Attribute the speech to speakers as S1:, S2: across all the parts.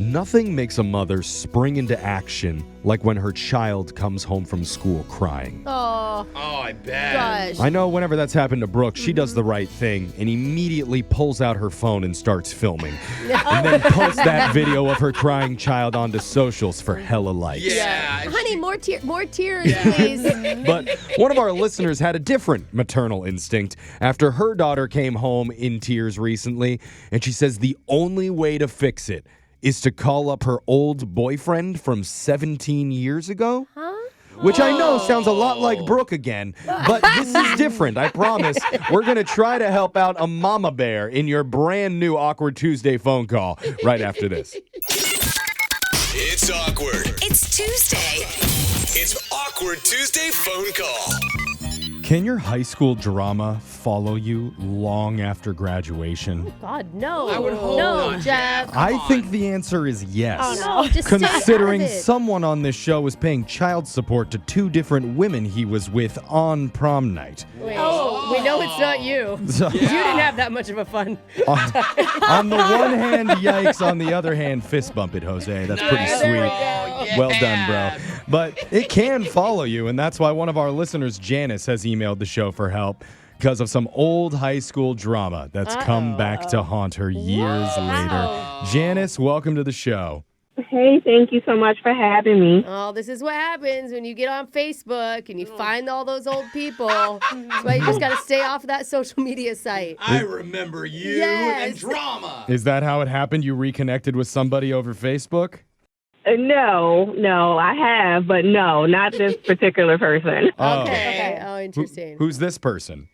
S1: Nothing makes a mother spring into action like when her child comes home from school crying.
S2: Oh,
S3: I bet.
S2: gosh.
S1: I know whenever that's happened to Brooke, she does the right thing and immediately pulls out her phone and starts filming. And then posts that video of her crying child onto socials for hella likes.
S3: Yeah.
S2: Honey, more tears, please.
S1: But one of our listeners had a different maternal instinct after her daughter came home in tears recently, and she says the only way to fix it is to call up her old boyfriend from 17 years ago.
S2: Huh?
S1: Which I know sounds a lot like Brooke again, but this is different, I promise. We're going to try to help out a mama bear in your brand new Awkward Tuesday phone call right after this.
S4: It's awkward.
S5: It's Tuesday.
S4: It's Awkward Tuesday phone call.
S1: Can your high school drama follow you long after graduation?
S2: God, no.
S3: I would hope
S2: no,
S3: not,
S2: Jeff.
S3: Come
S1: I
S3: on.
S1: think the answer is yes.
S2: Oh, no. Just stay
S1: Considering
S2: out of it.
S1: someone on this show was paying child support to two different women he was with on prom night.
S2: Wait.
S6: Oh, we know it's not you.
S1: So,
S6: You didn't have that much of a fun.
S1: on the one hand, yikes. On the other hand, fist bump it, Jose. That's pretty
S3: Nice.
S1: sweet.
S3: There we go. Yeah.
S1: Well done, bro. But it can follow you, and that's why one of our listeners, Janice, has emailed the show for help because of some old high school drama that's come back to haunt her years later. Janice, welcome to the show.
S7: Hey, thank you so much for having me.
S6: Oh, this is what happens when you get on Facebook and you find all those old people. That's why you just got to stay off of that social media site.
S3: I remember you
S6: Yes.
S3: and drama.
S1: Is that how it happened? You reconnected with somebody over Facebook?
S7: No, I have, but no, not this particular person.
S1: Oh.
S6: Okay. Oh, interesting.
S1: Who's this person?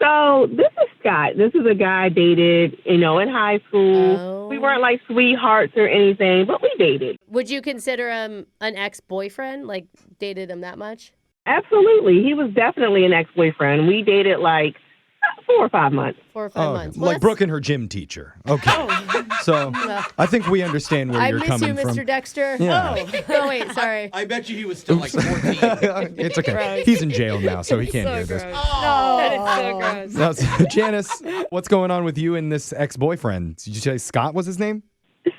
S7: So this is Scott. This is a guy I dated, in high school.
S6: Oh.
S7: We weren't like sweethearts or anything, but we dated.
S6: Would you consider him an ex-boyfriend? Like, dated him that much?
S7: Absolutely. He was definitely an ex-boyfriend. We dated like 4 or 5 months.
S6: 4 or 5
S1: Oh,
S6: months. Well,
S1: like
S6: that's-
S1: Brooke and her gym teacher. Okay. So I think we understand where
S6: I
S1: you're
S6: miss
S1: coming
S6: you, Mr.
S1: from.
S6: Dexter.
S1: Yeah.
S6: Oh, wait, sorry.
S3: I bet you he was still like 14.
S1: It's okay.
S6: Gross.
S1: He's in jail now, so he can't
S6: So
S1: hear this.
S6: gross.
S3: Oh.
S6: That is so gross.
S1: Now, so, Janice, what's going on with you and this ex-boyfriend? Did you say Scott was his name?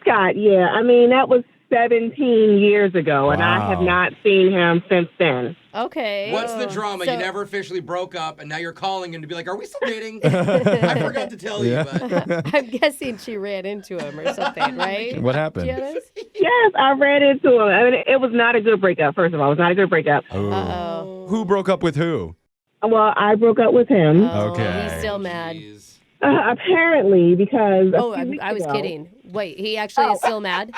S7: Scott, yeah. I mean, that was 17 years ago, and I have
S1: Wow.
S7: not seen him since then.
S6: Okay.
S3: What's the drama?
S6: So-
S3: You never officially broke up, and now you're calling him to be like, are we still dating? I forgot to tell you, but
S6: I'm guessing she ran into him or something, right?
S1: What happened?
S6: Janice?
S7: Yes, I ran into him. I mean, it was not a good breakup, first of all. It was not a good breakup.
S6: Uh-oh.
S1: Who broke up with who?
S7: Well, I broke up with him,
S6: Oh,
S1: Okay.
S6: He's still mad.
S3: Jeez.
S7: apparently, because
S6: Oh, I was kidding. Wait, he actually is still mad?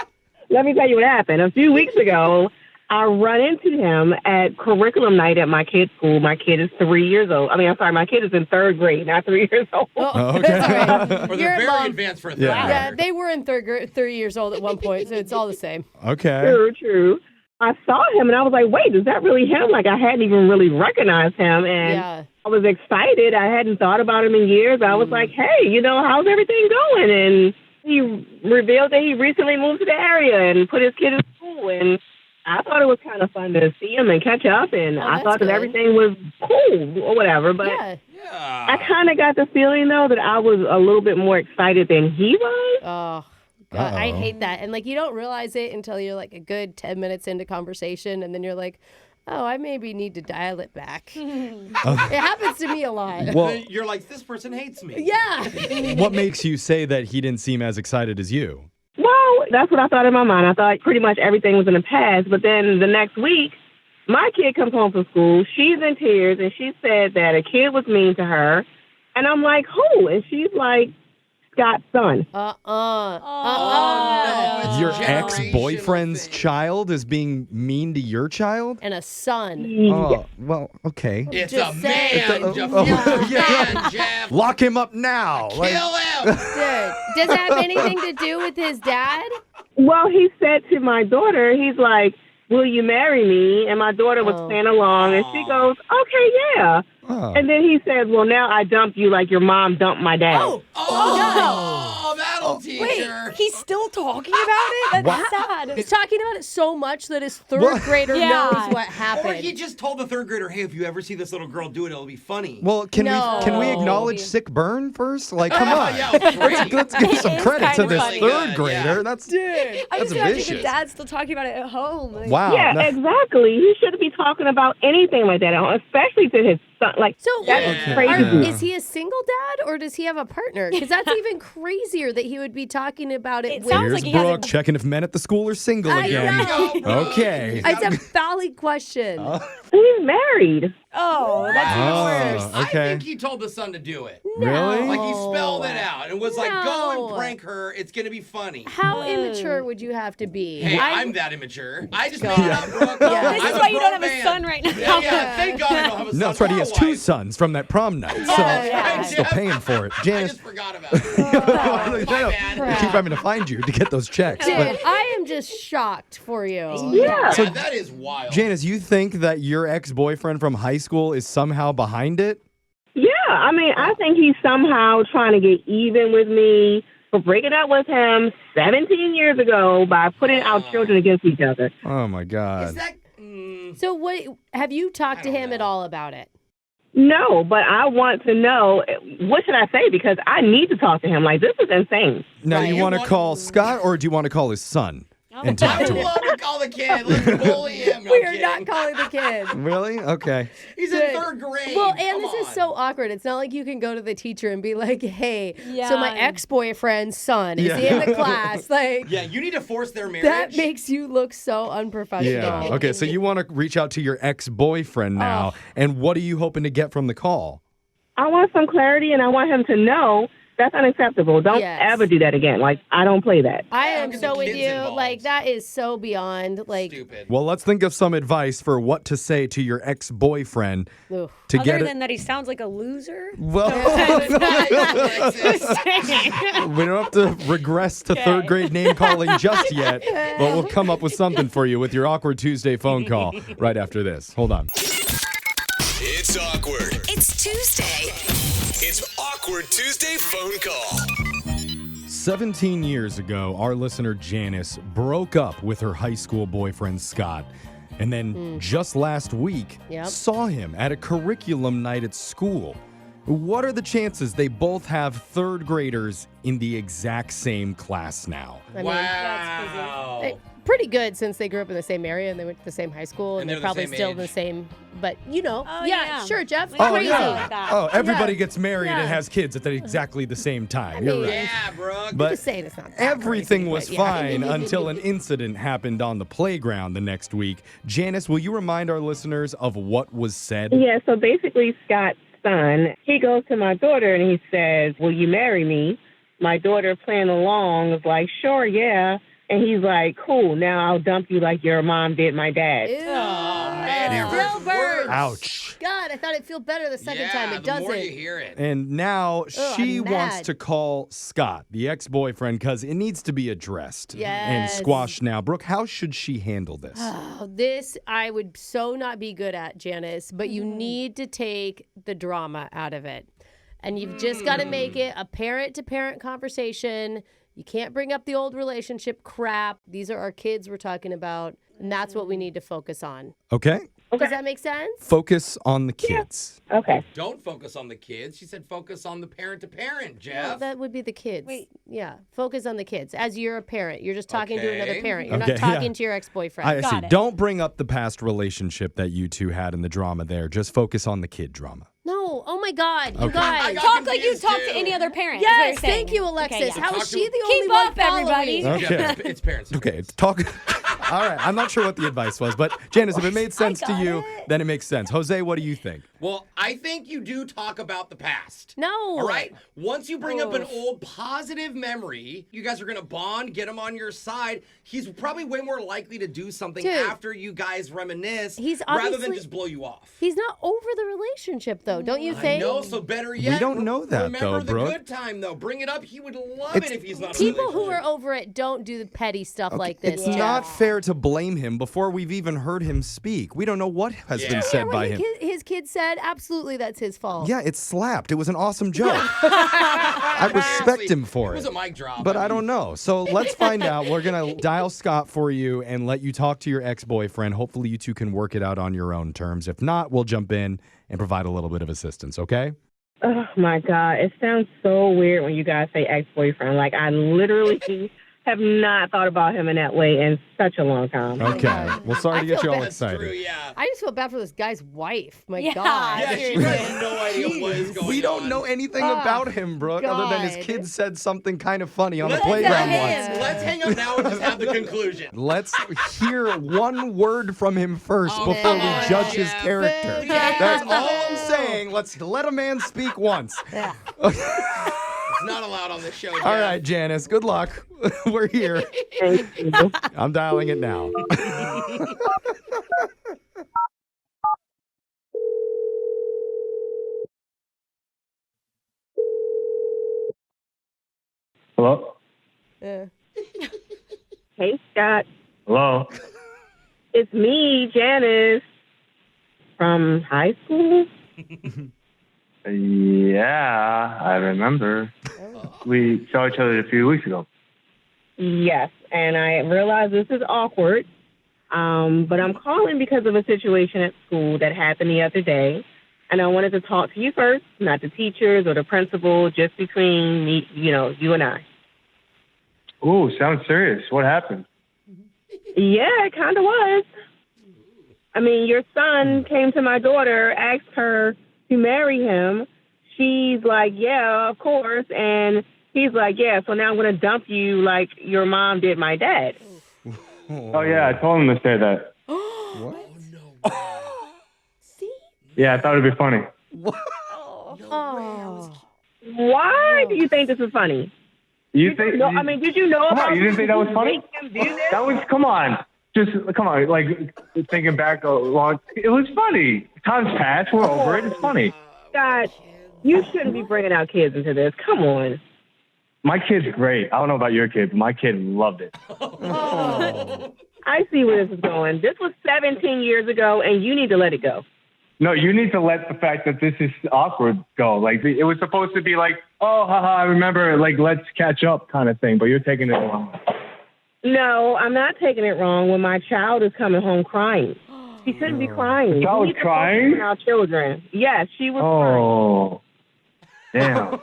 S7: Let me tell you what happened. A few weeks ago, I run into him at curriculum night at my kid's school. My kid is 3 years old. My kid is in 3rd grade, not 3 years old.
S6: Oh,
S1: Okay.
S6: that's all right.
S3: Or
S6: Your
S3: they're very
S6: mom-
S3: advanced for a
S1: Yeah.
S3: third
S6: Yeah,
S3: grader.
S6: they were in 3 years old at one point, so it's all the same.
S1: Okay.
S7: True. I saw him, and I was like, wait, is that really him? Like, I hadn't even really recognized him, and
S6: Yeah.
S7: I was excited. I hadn't thought about him in years. I was like, hey, how's everything going? And he revealed that he recently moved to the area and put his kid in school, and I thought it was kind of fun to see him and catch up, and I
S6: that's
S7: thought that
S6: good.
S7: everything was cool or whatever, but
S6: Yeah.
S7: I kind of got the feeling, though, that I was a little bit more excited than he was.
S6: Oh, God, I
S1: Uh-oh.
S6: hate that. And, like, you don't realize it until you're, like, a good 10 minutes into conversation, and then you're like, oh, I maybe need to dial it back. It happens to me a lot.
S1: Well,
S3: You're like, this person hates me.
S6: Yeah.
S1: what makes you say that he didn't seem as excited as you?
S7: Well, that's what I thought in my mind. I thought pretty much everything was in the past, but then the next week, my kid comes home from school. She's in tears, and she said that a kid was mean to her. And I'm like, who? And she's like, Scott's son.
S3: no, it's
S1: Your
S3: generational
S1: ex-boyfriend's
S3: thing.
S1: child is being mean to your child?
S6: And a son.
S1: Oh, well, okay.
S3: It's
S6: Just
S3: a
S6: saying.
S3: man, Jeff.
S1: Oh,
S3: You're a
S1: yeah.
S3: man, Jeff.
S1: Lock him up now. Like-
S3: Kill him.
S6: Dude, does it have anything to do with his dad?
S7: Well, he said to my daughter, he's like, will you marry me? And my daughter was
S6: Oh.
S7: playing along, and she goes, okay, yeah. And then he says, well, now I dumped you like your mom dumped my dad.
S3: Oh, that'll teach her.
S5: He's still talking about it? That's sad.
S6: He's talking about it so much that his third grader
S5: Yeah.
S6: knows what
S3: Or
S6: happened.
S3: he just told the third grader, hey, if you ever see this little girl do it, it'll be funny.
S1: Well, can we
S6: No.
S1: acknowledge sick burn first? Like, come on.
S3: Yeah, great.
S1: Let's give some
S5: is
S1: credit to
S5: kind
S1: this
S5: of funny.
S1: third
S3: Good,
S1: grader.
S3: yeah.
S1: That's
S5: I
S1: That's
S5: just imagine
S1: vicious.
S5: the dad's still talking about it at home. Like,
S1: wow.
S7: Yeah,
S1: No-
S7: exactly. He shouldn't be talking about anything like that, especially to his son. Like,
S6: So
S7: that's
S6: wait,
S3: Yeah.
S7: crazy.
S6: is he a single dad or does he have a partner? Because that's even crazier that he would be talking about it
S5: It
S6: with.
S5: sounds
S1: Here's
S5: like he has
S1: Brooke
S5: a-
S1: checking if men at the school are single
S6: I
S1: again.
S6: know.
S1: Okay.
S6: It's a valid question.
S7: He's married.
S5: Oh, that's even worse.
S3: I
S1: okay.
S3: think he told the son to do it.
S1: Really?
S3: Like he spelled it out and was like, go
S6: No.
S3: and prank her. It's going to be funny.
S6: How immature would you have to be?
S3: Hey, I'm that immature. I just made it up, Brooke.
S6: Yeah.
S5: This
S3: I'm
S5: is
S3: a
S5: why you don't
S3: grown
S5: have a
S3: man.
S5: son right now.
S3: Yeah, thank God I don't have a son.
S1: No, that's right. He
S3: or
S1: has
S3: a
S1: two
S3: wife.
S1: sons from that prom night. So
S6: yeah.
S1: still paying for it.
S3: I
S1: Janice,
S3: just forgot about it.
S1: I
S3: My
S1: know.
S3: bad.
S1: I keep having to find you to get those checks.
S6: Dude,
S1: But
S6: I am just shocked for you.
S7: Yeah.
S3: Yeah, that is wild.
S1: Janice, you think that your ex-boyfriend from high school is somehow behind it?
S7: Yeah, I mean, I think he's somehow trying to get even with me for breaking up with him 17 years ago by putting our children against each other.
S1: Oh my
S3: Is
S1: God.
S3: that...
S6: So what have you talked to
S3: I don't
S6: him at
S3: know.
S6: all about it?
S7: No, but I want to know, what should I say? Because I need to talk to him. Like, this is insane.
S1: Now,
S6: Right.
S1: you want to
S3: want-
S1: call Scott or do you want to call his son and
S3: I
S1: talk
S3: would
S1: to him?
S3: love to call the kid. Let's bully him. No,
S6: We
S3: I'm
S6: are
S3: kidding.
S6: not calling the kid.
S1: Really? Okay.
S3: He's in
S6: Good.
S3: third grade.
S6: Well, and
S3: Come
S6: this is
S3: on.
S6: so awkward. It's not like you can go to the teacher and be like, "Hey, so my
S5: Yeah.
S6: ex-boyfriend's son is
S1: Yeah.
S6: in the class." Like
S3: Yeah, you need to force their marriage.
S6: that makes you look so unprofessional.
S1: Yeah. Okay. So you want to reach out to your ex-boyfriend now. And what are you hoping to get from the call?
S7: I want some clarity, and I want him to know that's unacceptable. Don't
S6: Yes.
S7: ever do that again. Like, I don't play that.
S6: I
S3: Yeah,
S6: am
S3: because
S6: so
S3: the
S6: with
S3: kid's
S6: you.
S3: involved.
S6: Like that is so beyond. Like,
S3: Stupid.
S1: Well, let's think of some advice for what to say to your ex-boyfriend
S6: ugh.
S1: to
S5: Other
S1: get
S5: than that he sounds like a loser?
S1: Well, we don't have to regress to third grade name calling just yet, but we'll come up with something for you with your Awkward Tuesday phone call right after this. Hold on.
S4: It's awkward.
S8: It's Tuesday.
S4: It's Awkward Tuesday phone call.
S1: 17 years ago, our listener Janice broke up with her high school boyfriend Scott. And then just last week,
S6: Yep.
S1: saw him at a curriculum night at school. What are the chances they both have third graders in the exact same class now?
S6: I mean,
S3: Wow.
S6: pretty good since they grew up in the same area and they went to the same high school and
S3: And
S6: they're
S3: they're the
S6: probably
S3: same
S6: still
S3: age.
S6: the same. But you know,
S5: Oh,
S6: yeah,
S5: yeah.
S6: sure, Jeff.
S5: Oh,
S6: Crazy.
S5: like that.
S1: Oh, everybody
S6: Yeah.
S1: gets married and
S6: Yeah.
S1: has kids at exactly the same time.
S6: I
S1: You're
S6: mean,
S1: right.
S3: Yeah, Brooke.
S1: But
S6: Just saying it's not. that
S1: everything
S6: crazy,
S1: was
S6: but yeah.
S1: fine until an incident happened on the playground the next week. Janice, will you remind our listeners of what was said?
S7: Yeah, so basically, Scott's son, he goes to my daughter and he says, will you marry me? My daughter playing along is like, sure, yeah. And he's like, cool, now I'll dump you like your mom did my dad.
S6: Ew.
S3: Oh, man,
S6: It
S3: it
S6: still
S3: hurts
S6: burns.
S3: worse.
S1: Ouch.
S6: God, I thought it'd feel better the second
S3: yeah,
S6: time. It
S3: the
S6: doesn't.
S3: more you hear it.
S1: And now she
S6: I'm
S1: wants
S6: mad.
S1: to call Scott, the ex-boyfriend, because it needs to be addressed and
S6: Yes.
S1: squashed now. Brooke, how should she handle this?
S6: Oh, this I would so not be good at, Janice, but you need to take the drama out of it. And you've just got to make it a parent-to-parent conversation. You can't bring up the old relationship crap. These are our kids we're talking about, and that's what we need to focus on.
S1: Okay?
S6: Does that make sense?
S1: Focus on the kids.
S7: Okay.
S3: Don't focus on the kids. She said focus on the parent-to-parent,
S6: Well,
S3: Jeff.
S6: that would be the kids.
S5: Wait.
S6: Yeah, focus on the kids. As you're a parent, you're just talking to another
S3: Okay.
S6: parent. You're
S1: Okay,
S6: not talking
S1: yeah.
S6: to your ex-boyfriend.
S1: I see.
S5: Got it.
S1: Don't bring up the past relationship that you two had in the drama there. Just focus on the kid drama.
S6: No. Oh my God, you
S1: Okay.
S6: guys.
S3: I got
S5: Talk like you
S3: confused,
S5: talk
S3: too.
S5: to any other parent. is what
S6: Yes,
S5: you're saying.
S6: thank you, Alexis.
S5: Okay, yeah.
S6: How
S3: Talk
S6: is
S3: to-
S6: she the
S5: Keep
S6: only one
S5: up, everybody.
S6: following?
S1: Okay.
S3: Jeff, it's parents.
S1: Okay, talk. All right, I'm not sure what the advice was, but Janice, if it made sense to
S6: got
S1: you,
S6: it.
S1: then it makes sense. Jose, what do you think?
S3: Well, I think you do talk about the past.
S6: No.
S3: All right? Once you bring up an
S6: Oof.
S3: old positive memory, you guys are going to bond, get him on your side. He's probably way more likely to do something
S6: Dude.
S3: after you guys reminisce
S6: He's
S3: rather than
S6: obviously-
S3: just blow you off.
S6: He's not over the relationship, though, don't you
S3: I
S6: think?
S3: know, so better yet.
S1: don't know that,
S3: remember
S1: though,
S3: the
S1: Brooke.
S3: good time, though. Bring it up. He would love
S1: It's-
S3: it if he's not in a
S6: People who are
S3: relationship.
S6: over it don't do the petty stuff like this.
S1: It's
S6: Jeff.
S1: not fair fair to blame him before we've even heard him speak. We don't know what has been said by him.
S6: His kid said, absolutely, that's his fault.
S1: Yeah, it slapped. It was an awesome joke. I respect him for
S3: It was
S1: it.
S3: a mic drop.
S1: But I don't know. So let's find out. We're going to dial Scott for you and let you talk to your ex-boyfriend. Hopefully you two can work it out on your own terms. If not, we'll jump in and provide a little bit of assistance, okay?
S7: Oh, my God. It sounds so weird when you guys say ex-boyfriend. Like, I literally have not thought about him in that way in such a long time.
S1: Okay. Well, sorry to get you all
S3: That's
S1: excited.
S3: true, yeah.
S6: I just feel bad for this guy's wife. My
S5: Yeah.
S6: God.
S3: Yeah, she has no idea what is going on.
S1: We don't know anything about him, Brooke, other than his
S6: God.
S1: kid said something kind of funny on the
S3: Let's
S1: playground
S6: him.
S1: once.
S3: Let's hang up now and just have the conclusion.
S1: Let's hear one word from him first
S3: Oh,
S1: before we
S3: come on,
S1: judge his
S3: Jeff.
S1: character.
S6: Boo,
S1: That's
S6: Jeff.
S1: all I'm saying. Let's let a man speak once.
S3: It's not allowed on this show, Jeff.
S1: All right, Janice, good luck. We're here.
S7: Thank you.
S1: I'm dialing it now.
S8: Hello?
S6: Yeah.
S7: Hey, Scott.
S8: Hello?
S7: It's me, Janice, from high school.
S8: Yeah, I remember. We saw each other a few weeks ago.
S7: Yes, and I realize this is awkward, but I'm calling because of a situation at school that happened the other day, and I wanted to talk to you first, not the teachers or the principal, just between me, you and I.
S8: Ooh, sounds serious. What happened?
S7: Yeah, it kind of was. I mean, your son came to my daughter, asked her to marry him. She's like, yeah, of course, and he's like, yeah, so now I'm going to dump you like your mom did my dad.
S8: Oh, yeah, I told him to say that.
S6: See?
S8: Yeah, I thought it'd be funny.
S7: Why do you think this is funny?
S8: You think?
S7: No, I mean, did you know
S8: Come
S7: about
S8: on, you didn't think that was funny?
S7: Make him do this?
S8: That was, come on. Like, thinking back a long, it was funny. Time's passed, we're over it, it's funny.
S7: God, you shouldn't be bringing out kids into this. Come on.
S8: My kid's great. I don't know about your kid, but my kid loved it.
S7: I see where this is going. This was 17 years ago, and you need to let it go.
S8: No, you need to let the fact that this is awkward go. Like, it was supposed to be like, oh, haha, I remember, like, let's catch up kind of thing, but you're taking it wrong.
S7: No, I'm not taking it wrong when my child is coming home crying. She shouldn't be crying.
S8: Child
S7: We need to focus
S8: crying?
S7: on our children. Yes, she was
S8: Oh, damn.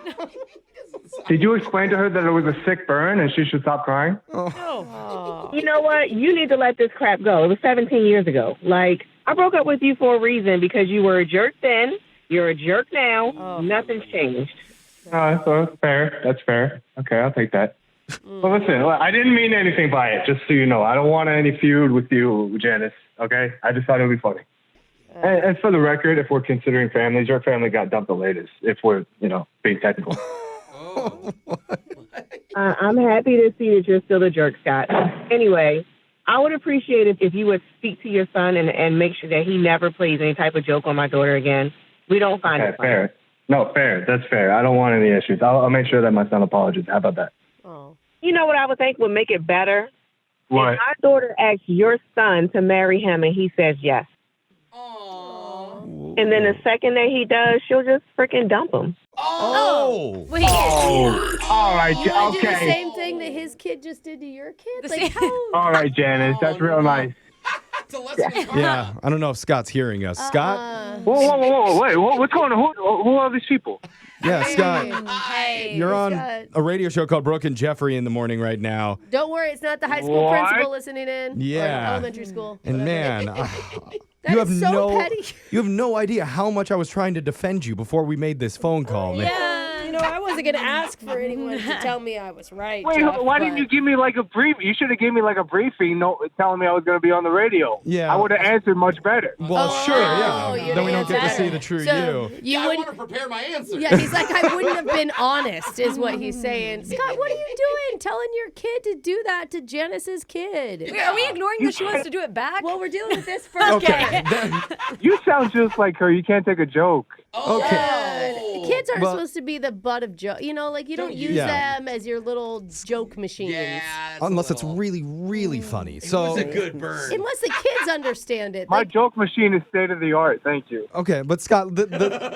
S8: Did you explain to her that it was a sick burn and she should stop crying?
S7: crying. You know what? You need to let this crap go. It was 17 years ago. Like, I broke up with you for a reason because you were a jerk then. You're a jerk now. Nothing's changed.
S8: So that's fair. That's fair. Okay, I'll take that. Well, listen, I didn't mean anything by it, just so you know. I don't want any feud with you, Janice, okay? I just thought it would be funny. And for the record, if we're considering families, your family got dumped the latest, if we're, being technical.
S7: I'm happy to see that you're still a jerk, Scott. Anyway, I would appreciate it if you would speak to your son and make sure that he never plays any type of joke on my daughter again. We don't find it funny.
S8: Fair. No, fair. That's fair. I don't want any issues. I'll make sure that my son apologizes. How about that?
S6: Oh.
S7: You know what I would think would make it better?
S8: What?
S7: If my daughter asks your son to marry him and he says yes. And then the second that he does, she'll just freaking dump him.
S1: Oh.
S5: Wait.
S8: Oh, all right.
S6: You want to do the
S8: Okay.
S6: same thing that his kid just did to your kid? Like, how?
S8: All right, Janice. That's real nice.
S3: It's a lesson in karma.
S1: Yeah, I don't know if Scott's hearing us. Scott?
S8: Whoa. Wait, what's going on? Who are these people?
S1: Yeah, Scott.
S5: Hey.
S1: You're on
S6: Scott.
S1: a radio show called Brooke and Jeffrey in the morning right now.
S6: Don't worry, it's not the high school
S8: What?
S6: principal listening in.
S1: Yeah.
S6: Or elementary school.
S1: And man,
S6: That
S1: you have
S6: is so
S1: no
S6: petty.
S1: you have no idea how much I was trying to defend you before we made this phone call, man.
S6: Yeah, I wasn't going to ask for anyone to tell me I was right.
S8: Wait,
S6: Jeff,
S8: why didn't you give me like a brief? You should have given me like a briefing, telling me I was going to be on the radio.
S1: Yeah.
S8: I would have answered much better.
S1: Well, sure, yeah.
S6: you
S1: Then we don't
S6: didn't
S1: get to
S6: answer.
S1: see the true
S6: So,
S1: you.
S6: you
S3: I
S6: wouldn't.
S3: want to prepare my answer.
S6: Yeah, he's like, I wouldn't have been honest, is what he's saying. Scott, what are you doing? Telling your kid to do that to Janice's kid?
S5: Wait, are we ignoring that she wants to do it back?
S6: Well, we're dealing with this first.
S1: Okay.
S8: You sound just like her. You can't take a joke.
S3: Oh,
S1: Okay.
S6: Kids aren't
S1: Well-
S6: supposed to be the butt lot of joke. You know, like you don't use them as your little joke machines.
S3: Yeah.
S1: Unless it's really, really funny. So
S3: It was a good burn.
S6: Unless the kids understand it.
S8: My joke machine is state of the art. Thank you.
S1: Okay, but Scott,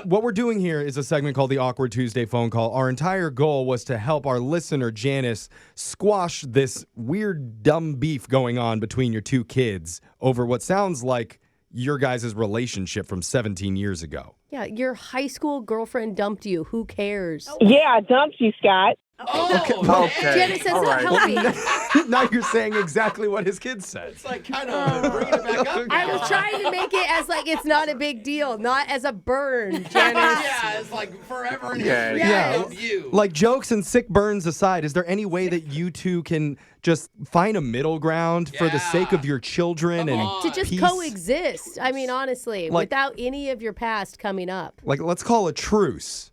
S1: what we're doing here is a segment called the Awkward Tuesday Phone Call. Our entire goal was to help our listener, Janice, squash this weird, dumb beef going on between your two kids over what sounds like your guys' relationship from 17 years ago.
S6: Yeah, your high school girlfriend dumped you. Who cares?
S7: Yeah, I dumped you, Scott.
S3: Oh,
S8: Okay.
S6: Janice says
S8: All
S6: not
S8: right.
S6: healthy.
S1: Now you're saying exactly what his kid said.
S3: It's like kind of bringing it back up.
S6: I was trying to make it as like it's not a big deal, not as a burn, Janice.
S3: Yeah, it's like forever and
S8: Yeah,
S3: ever.
S1: yeah.
S3: Of you.
S1: Like jokes and sick burns aside, is there any way that you two can just find a middle ground for the sake of your children
S3: Come
S1: and
S3: on.
S6: To just
S1: peace?
S6: coexist. I mean, honestly,
S1: Like-
S6: without any of your past coming up.
S1: Like, let's call a truce.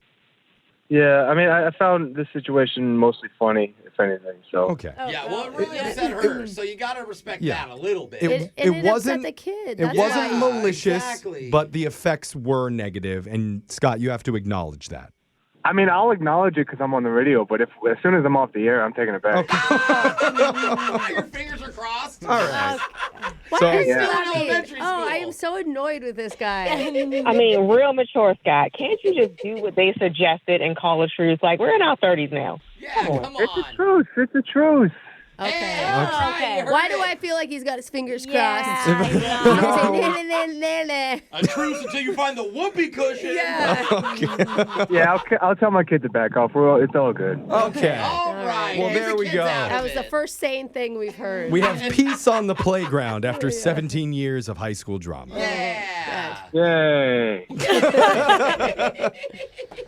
S8: Yeah, I mean, I found this situation mostly funny, if anything. So
S1: Okay.
S3: Yeah, well, it really upset her, so you got to respect
S1: Yeah.
S3: that a little bit.
S6: And it
S1: wasn't
S6: upset the kid.
S1: It
S6: That's
S1: wasn't
S6: why.
S1: malicious,
S3: exactly.
S1: but the effects were negative. And Scott, you have to acknowledge that.
S8: I mean, I'll acknowledge it because I'm on the radio. But as soon as I'm off the air, I'm taking it back.
S3: Your fingers are crossed.
S1: All right.
S6: Why
S1: So-
S6: are you
S8: Yeah.
S6: still at me?
S3: Elementary
S6: Oh, I
S3: school.
S6: am so annoyed with this guy.
S7: I mean, real mature, Scott. Can't you just do what they suggested and call a truce? Like, we're in our 30s now.
S3: Yeah, come
S8: It's a
S3: on.
S8: truce. It's a truce.
S6: Okay.
S3: Hey, all right,
S2: Okay.
S3: you heard
S6: Why do
S3: it.
S6: I feel like he's got his fingers crossed?
S2: Yeah,
S6: He's
S2: yeah.
S6: gonna say, "Nah, nah, nah, nah, nah."
S3: A truce until you find the whoopee cushion.
S6: Yeah.
S8: Yeah, I'll tell my kid to back off. It's all good.
S1: Okay.
S3: All right.
S1: Well,
S3: Get
S1: there
S3: the
S1: we
S3: kids
S1: go.
S3: out of
S6: That was the
S3: it.
S6: first sane thing we've heard.
S1: We have peace on the playground after 17 years of high school drama.
S3: Yeah.
S8: Yay.